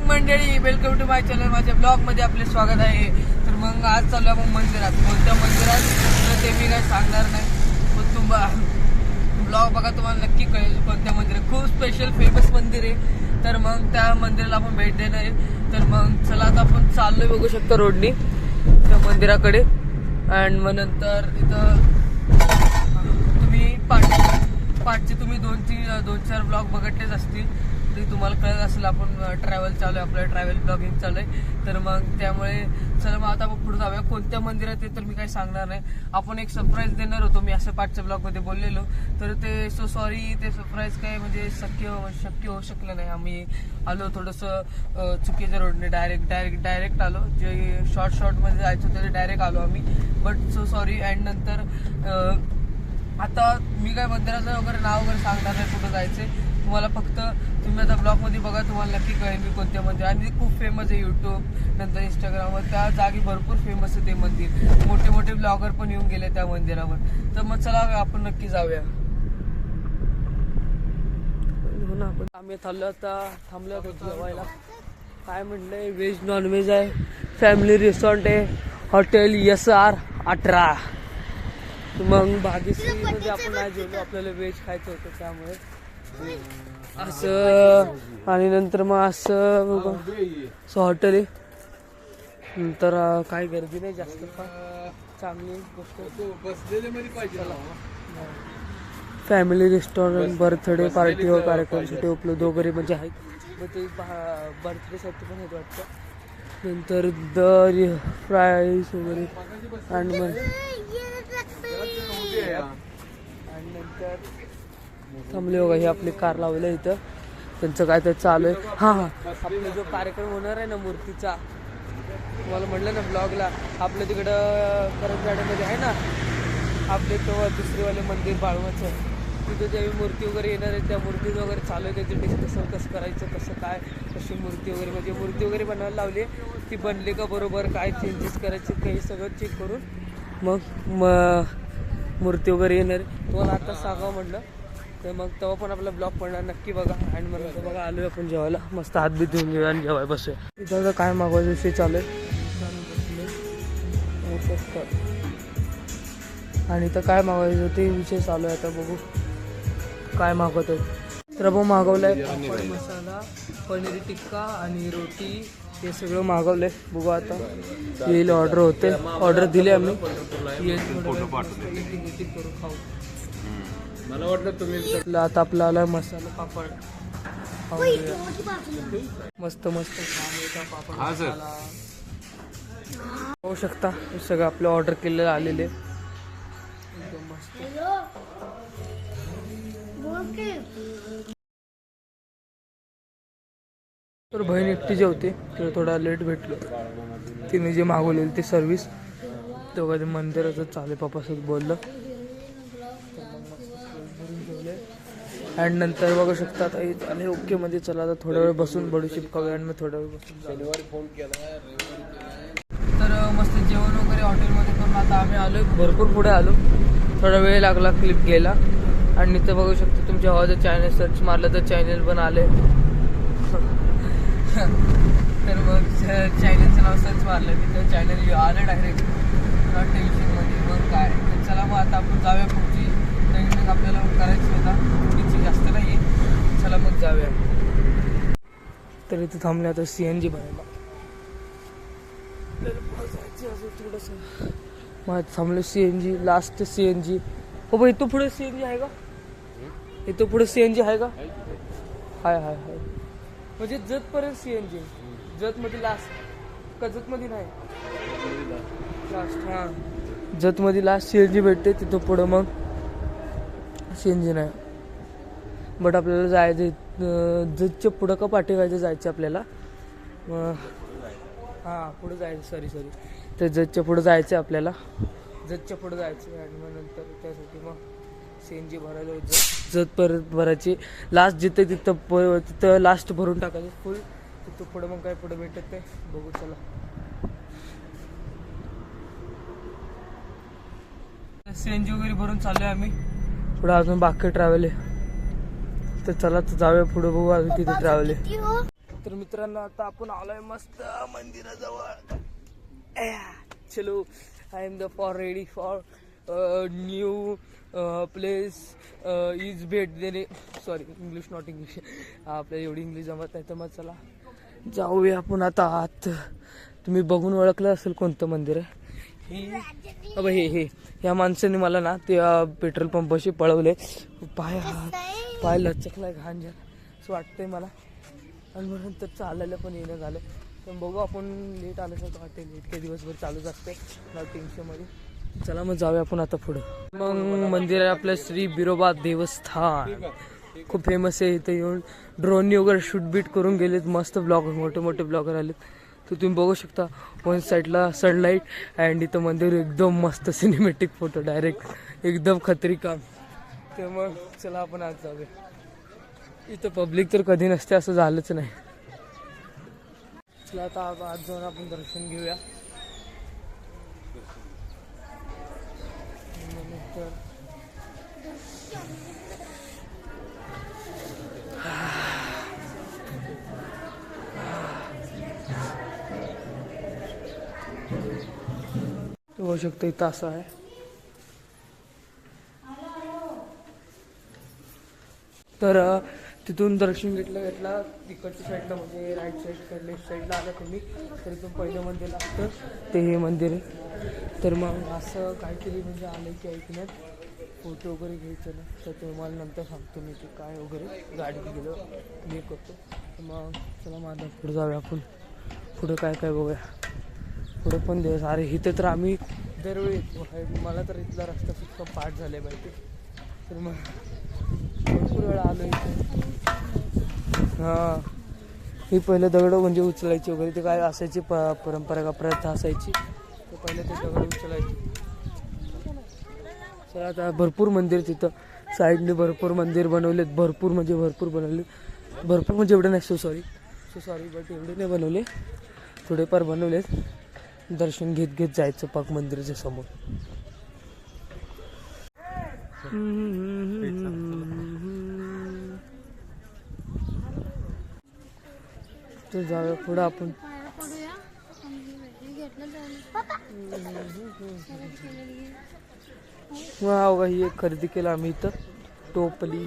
मंडळी, welcome to my channel. माझ्या blog मध्ये आपले स्वागत आहे. तर मग आज चालू आपण मंदिरात. कोणत्या मंदिरात ते मी काय सांगणार नाही, पण ब्लॉग बघा, तुम्हाला नक्की कळेल कोणत्या मंदिरात. खूप स्पेशल फेमस मंदिर आहे. तर मग त्या मंदिराला आपण भेट देणार आहे. तर मग चला आता आपण चाललोय, बघू शकतो रोडनी त्या मंदिराकडे. अँड मग नंतर इथं तुम्ही पाठचे तुम्ही दोन चार ब्लॉग बघितलेच असतील, तरी तुम्हाला कळत असेल आपण ट्रॅव्हल चालू आहे, आपलं ट्रॅव्हल ब्लॉगिंग चालू आहे. तर मग त्यामुळे चला मग आता पुढे जाऊया. कोणत्या मंदिरात आहे तर मी काही सांगणार नाही. आपण एक सरप्राईज देणार होतो, मी असं पाठच्या ब्लॉगमध्ये बोललेलो. तर ते सॉरी, ते सरप्राईज काय म्हणजे शक्य होऊ शकलं नाही. आम्ही आलो थोडंसं चुकीच्या रोडने, डायरेक्ट आलो. जे शॉर्टमध्ये जायचं होतं ते डायरेक्ट आलो आम्ही. But sorry. अँड नंतर आता मी काय मंदिराचं वगैरे नाव वगैरे सांगणार नाही, कुठं जायचंय. तुम्हाला फक्त तुम्ही आता ब्लॉगमध्ये बघा, तुम्हाला नक्की कळेल मी कोणत्या मंदिर. आणि खूप फेमस आहे यूट्यूब नंतर इंस्टाग्रामवर. त्या जागी भरपूर फेमस आहे ते मंदिर. मोठे ब्लॉगर पण येऊन गेले त्या मंदिरावर. तर मग चला आपण नक्की जाऊया. आम्ही थांबलो होतो जेवायला. काय म्हणलंय, व्हेज नॉनव्हेज आहे, फॅमिली रेस्टॉरंट आहे, हॉटेल SR18. मग भाग्यश्रीमध्ये आपण नाही जेवलो, आपल्याला व्हेज खायचं होतं त्यामुळे असं. आणि नंतर मग असं हॉटेल आहे. नंतर काही गर्दी नाही जास्त, चांगली गोष्ट. फॅमिली रेस्टॉरंट, बर्थडे पार्टी व कार्यक्रमासाठी उपलब्ध वगैरे म्हणजे आहेत. मग ते बर्थडेसाठी पण आहेत वाटतं. नंतर फ्राईज वगैरे. आणि नंतर थांबले बघा, हे आपली कार लावलं इथं. त्यांचं काय तर चालू आहे. हां, आपला जो कार्यक्रम होणार आहे ना मूर्तीचा, तुम्हाला म्हटलं ना ब्लॉगला, आपलं तिकडं करंजवाड्यामध्ये आहे ना आपले तो दुसरीवाले मंदिर बाळवाचं, तिथं त्यावेळी मूर्ती वगैरे येणार आहे. त्या मूर्तीचं वगैरे चालू आहे, त्याचं डिस्कशन कसं करायचं, कसं काय, कशी मूर्ती वगैरे, म्हणजे मूर्ती वगैरे बनवायला लावली आहे. ती बनली का बरोबर, काय चेंजेस करायचे काही सगळं चेक करून मग मूर्ती वगैरे येणार. तुम्हाला आता सांगावं म्हटलं, तर मग तेव्हा पण आपला ब्लॉग पडणार, नक्की बघा. आणि मग बघा आलो आपण जेवायला, मस्त हातबीत घेऊन घेऊया आणि जेवाय बसूया. इथं काय मागवायचा विषय चालू आहे. आणि इथं काय मागवायचं ते विषय चालू आहे. आता बघू काय मागवत आहे. तर मग मागवलंय पापड मसाला, पनीर टिक्का आणि रोटी, हे सगळं मागवलंय. बघू आता येईल, ऑर्डर होते, ऑर्डर दिले आम्ही. करू खाऊ. मला वाटलं तुम्ही आता आपला आला मसाला पापड मस्त पापड मसाला होऊ शकता. सगळं आपलं ऑर्डर केलेलं आलेले एकदम मस्त. तर बहीण एकटी जेवते, तिला थोडा लेट भेटलो. तिने जे मागवलेलं ते सर्विस तेव्हा ते मंदिराचं चालू पप्पासोबत बोललं. अँड नंतर बघू शकता आता आले ओके मध्ये. चला आता थोडा वेळ बसून बडीशिप खाऊया आणि मग थोडा वेळ बसून शनिवारी फोन केला. तर मस्त जेवण वगैरे हॉटेलमध्ये करून आता आम्ही आलो, भरपूर पुढे आलो. थोडा वेळ लागला क्लिप घ्यायला. आणि इथं बघू शकता तुमच्या आवाजात चॅनल सर्च मारलं तर चॅनल पण आले. तर मग चॅनलचं नाव सर्च मारलं मी, तर चॅनल आलं डायरेक्ट, नॉट टेन्शनमध्ये. मग काय, तर चला मग आता आपण जाऊया. पुढची नवीन आपल्याला करायची होता, पुढची जास्त नाही आहे. चला मग जाऊया. तर इथं थांबले आता CNG भरायला. जायचं अजून थोडंसं. मग थांबलो CNG, लास्ट CNG. हो भाई, इथं पुढे CNG आहे का? इथं पुढे CNG आहे का? हाय म्हणजे जतपर्यंत CNG, जतमध्ये लास्ट का जतमध्ये नाही लास्ट? हां, जतमध्ये लास्ट CNG भेटते, तिथं पुढं मग CNG नाही. बट आपल्याला जायचं जतच्या पुढं का पाठीवायचं जायचं आपल्याला. हां, पुढं जायचं, सॉरी. तर जतच्या पुढं जायचं आपल्याला, जतच्या पुढं जायचं. आणि मग नंतर त्यासाठी मग CNG भरायला जत परत भरायची. लास्ट जिथं तिथं लास्ट भरून टाकायचं फुल. तिथं पुढं मग काय पुढं भेटत नाही, बघू चला. CNG वगैरे भरून चाललोय आम्ही. पुढे अजून बाकी ट्रॅव्हल आहे, तर चला तर जाऊया पुढे, बघू अजून किती ट्रॅव्हल आहे. तर मित्रांनो आता आपण आलोय मस्त मंदिराजवळ. चलो, I am the for ready for new place is भेट देणे. सॉरी, इंग्लिश नॉट इंग्लिश, आपल्याला एवढी इंग्लिश जमत नाही, तर मग चला जाऊया आपण आता आत. तुम्ही बघून ओळखलं असेल कोणतं मंदिर आहे हे. ह्या माणसाने मला ना ते पेट्रोल पंपाशी पळवले, पाय लचकलाय घाण झाला असं वाटतंय मला, आणि म्हणून तर चालायला पण येणं झालं. पण बघू, आपण लेट आल्यासारखं वाटेल, इतके दिवसभर चालूच असते मध्ये. चला मग जाऊया आपण आता पुढं. मग मंदिर आहे आपलं श्री बिरोबा देवस्थान, खूप फेमस आहे. इथे येऊन ड्रोननी वगैरे शूट बीट करून गेलेत, मस्त ब्लॉगर, मोठे मोठे ब्लॉगर आलेत. तर तुम्ही बघू शकता वन साईडला सनलाईट, अँड इथं मंदिर एकदम मस्त सिनेमॅटिक फोटो डायरेक्ट एकदम खतरी काम. तर मग चला आपण आज जाऊया. इथं पब्लिक तर कधी नसते, असं झालंच नाही. चला आता आज जाऊन आपण दर्शन घेऊया. होऊ शकतं इथं असं आहे. तर तिथून दर्शन घेतला तिकडच्या साईडला, म्हणजे राईट साईड लेफ्ट साईडला आलं तुम्ही तर इथून पहिलं मंदिर लागतं, ते हे मंदिर आहे. तर मग असं काहीतरी म्हणजे आलं की ऐकण्यात फोटो वगैरे घ्यायचं ना, तर तुम्हाला नंतर सांगतो मी ते काय वगैरे, गाडीत गेलो हे करतो. तर मग चला माझा पुढे जाऊया आपण, पुढं काय काय बघूया. पुढे पण दिवस, अरे इथं तर आम्ही दरवेळी येतो, मला तर इथला रस्ता सुद्धा पाठ झाले माहिती. तर मग भरपूर वेळा आलो इथे. हां, ही पहिलं दगड म्हणजे उचलायची वगैरे, ते काय असायची परंपरा का प्रथा असायची, तर पहिलं ते दगड उचलायची. चला आता भरपूर मंदिर तिथं साईडने भरपूर मंदिर बनवलेत, भरपूर म्हणजे एवढे नाही, सॉरी बट एवढे नाही बनवले, थोडेफार बनवलेत. दर्शन घेत जायचं पाक मंदिराच्या समोर. तर जाऊया पुढं आपण. ही एक खरेदी केलं आम्ही इथं, टोपली.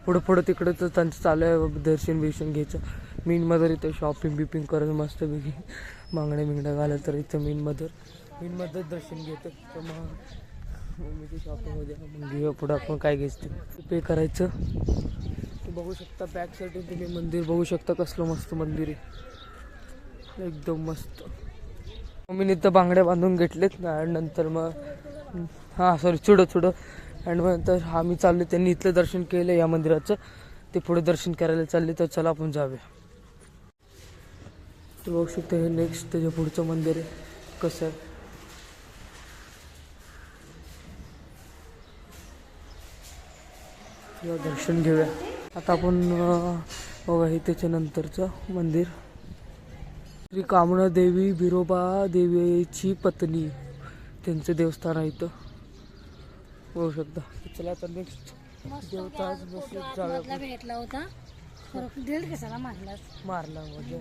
पुढं तिकडं तर त्यांचं चालू आहे दर्शन बिर्शन घ्यायचं. मीनमध्ये इथं शॉपिंग बिपिंग करत मस्त पैकी मागण्या घालत, तर इथं मीनमध्ये दर्शन घेतं. तर मग मी ते शॉपिंगमध्ये मग घेऊया. पुढं आपण काय घ्यायचं पे करायचं. ते बघू शकता बॅक साईड तुम्ही मंदिर बघू शकता, कसलं मस्त मंदिर आहे, एकदम मस्त. मम्मीने इथं बांगड्या बांधून घेतलेत ना, नंतर मग चुडं आणि मग नंतर आम्ही चाललो, त्यांनी इथलं दर्शन केलं या मंदिराचं, ते पुढे दर्शन करायला चालले. तर चला आपण जाऊया. तर बघू शकता हे नेक्स्ट त्याच्या पुढचं मंदिर आहे कसं आहे. दर्शन घेऊया आता आपण. बघा हे त्याच्यानंतरचं मंदिर, श्री कामना देवी बिरोबा देवीची पत्नी, त्यांचं देवस्थान आहे इथं बघू शकता. चला आता नेक्स्ट देवताच जाऊया. भेटला होता, मारला म्हणजे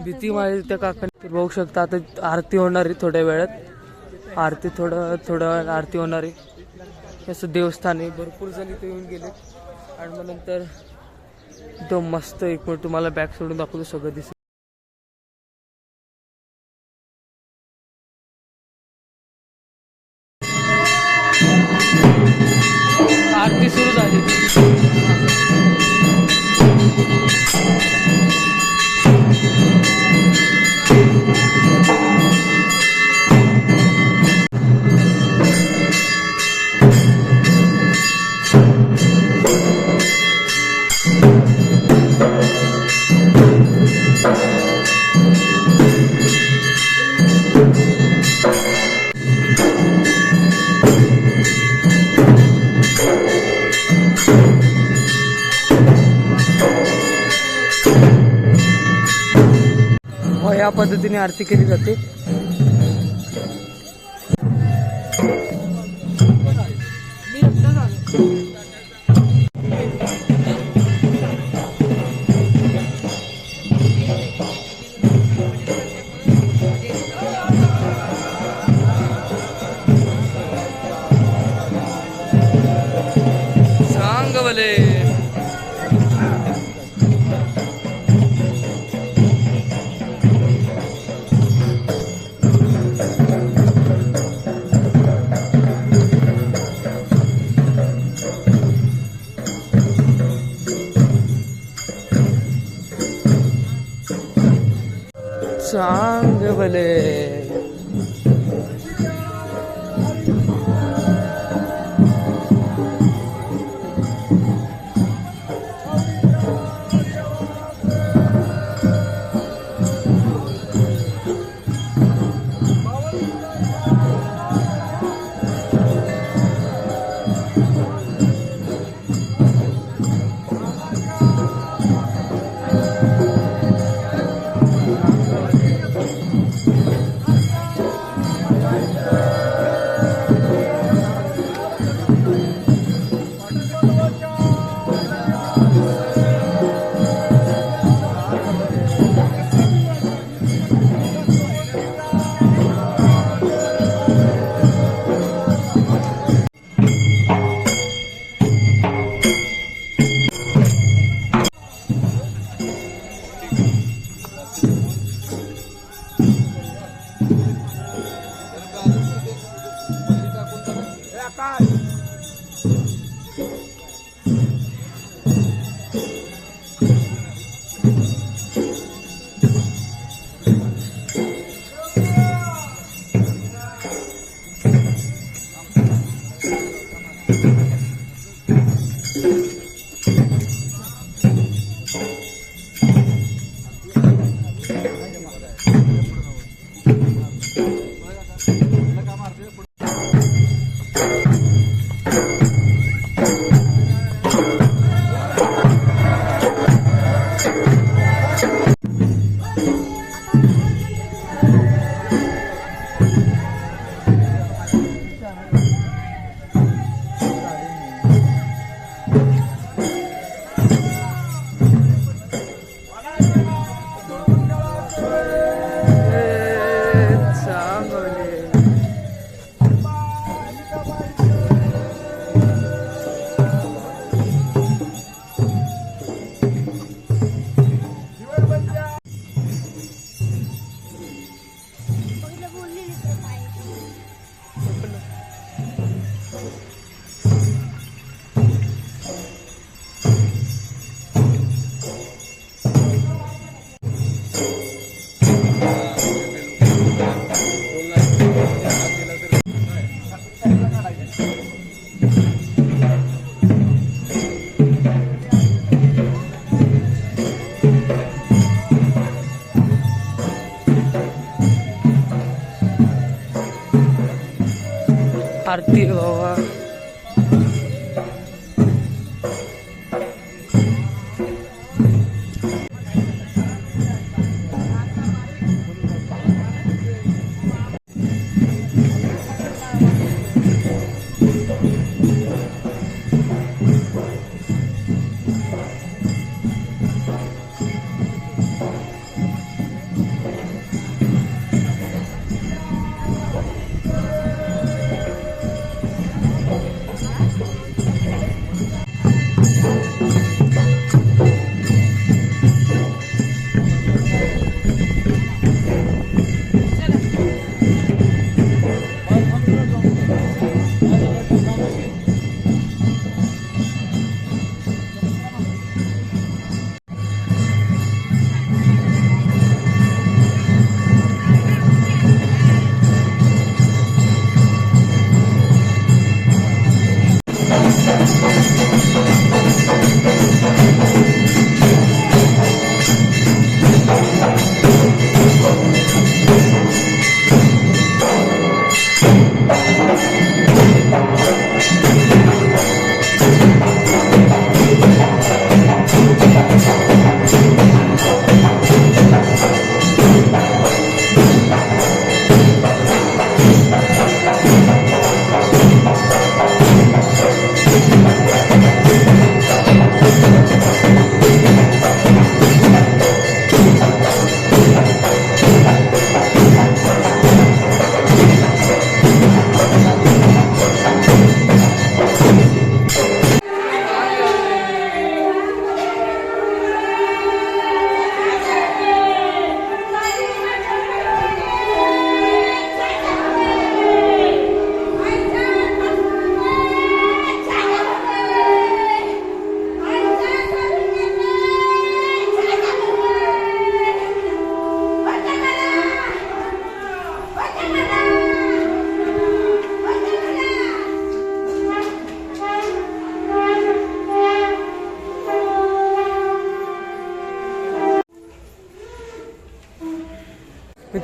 भीती माझी त्या काकाने. बघू शकता आता आरती होणार आहे थोड्या वेळात, आरती थोडं आरती होणार आहे. असं देवस्थान आहे, भरपूर जण इथे येऊन गेले. आणि मग नंतर एकदम मस्त एक मिनिट तुम्हाला बॅक सोडून दाखवतो, सगळं दिसेल. आरती सुरू झाली. या पद्धतीने आरती केली जाते. सांग भले. आरती बाबा.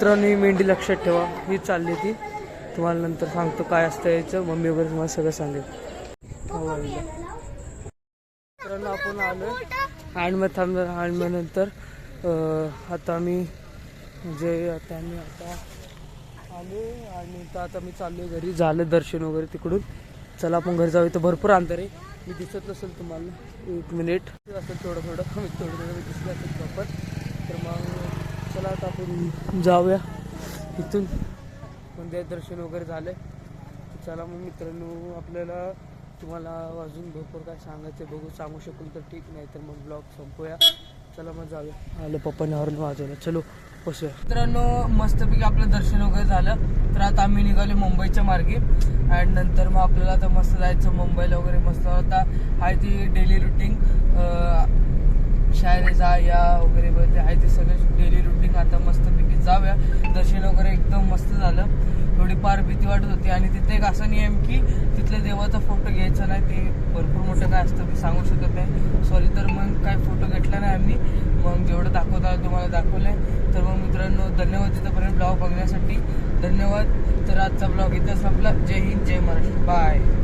मित्रांनो ही मेंढी लक्षात ठेवा, ही चालली ती. तुम्हाला नंतर सांगतो काय असतं यायचं, मम्मी वगैरे तुम्हाला सगळं सांगेल. मित्रांनो आपण आलो आणि मग थांबलं आणि मग नंतर आता आम्ही आता आलो आणि आता मी चाललो घरी. झालं दर्शन वगैरे तिकडून. चला आपण घरी जाऊ. इथं भरपूर अंतर आहे, मी दिसत नसेल तुम्हाला. 1 मिनिट असेल थोडं मी दिसलं असेल प्रॉपर. तर मग चला आता आपण जाऊया इथून. मंदिर दर्शन वगैरे झालं. चला मग मित्रांनो आपल्याला तुम्हाला अजून भरपूर काय सांगायचं बघू, सांगू शकून तर ठीक, नाही तर मग ब्लॉग संपूया. चला मग जाऊया. आलं पप्पाने हॉर्न वाजवलं. चलो बसूया. मित्रांनो मस्तपैकी आपलं दर्शन वगैरे झालं. तर आता आम्ही निघालो मुंबईच्या मार्गे आणि नंतर मग आपल्याला आता मस्त जायचं मुंबईला वगैरे. मस्त आता आहे ती डेली रुटीन, शाळेत जा या वगैरे वगैरे आहे ते सगळं डेली रुटीन. आता मस्तपैकी जाऊया. दर्शन वगैरे एकदम मस्त झालं. थोडीफार भीती वाटत होती आणि तिथे एक असा नियम की तिथल्या देवाचा फोटो घ्यायचा नाही, ते भरपूर मोठं काय असतं मी सांगू शकत नाही, सॉरी. तर मग काय फोटो घेतला नाही आम्ही. मग जेवढं दाखवता आलं तुम्हाला दाखवलंय. तर मग मित्रांनो धन्यवाद तिथंपर्यंत ब्लॉग बघण्यासाठी. धन्यवाद. तर आजचा ब्लॉग इथंच संपला. जय हिंद, जय महाराष्ट्र. बाय.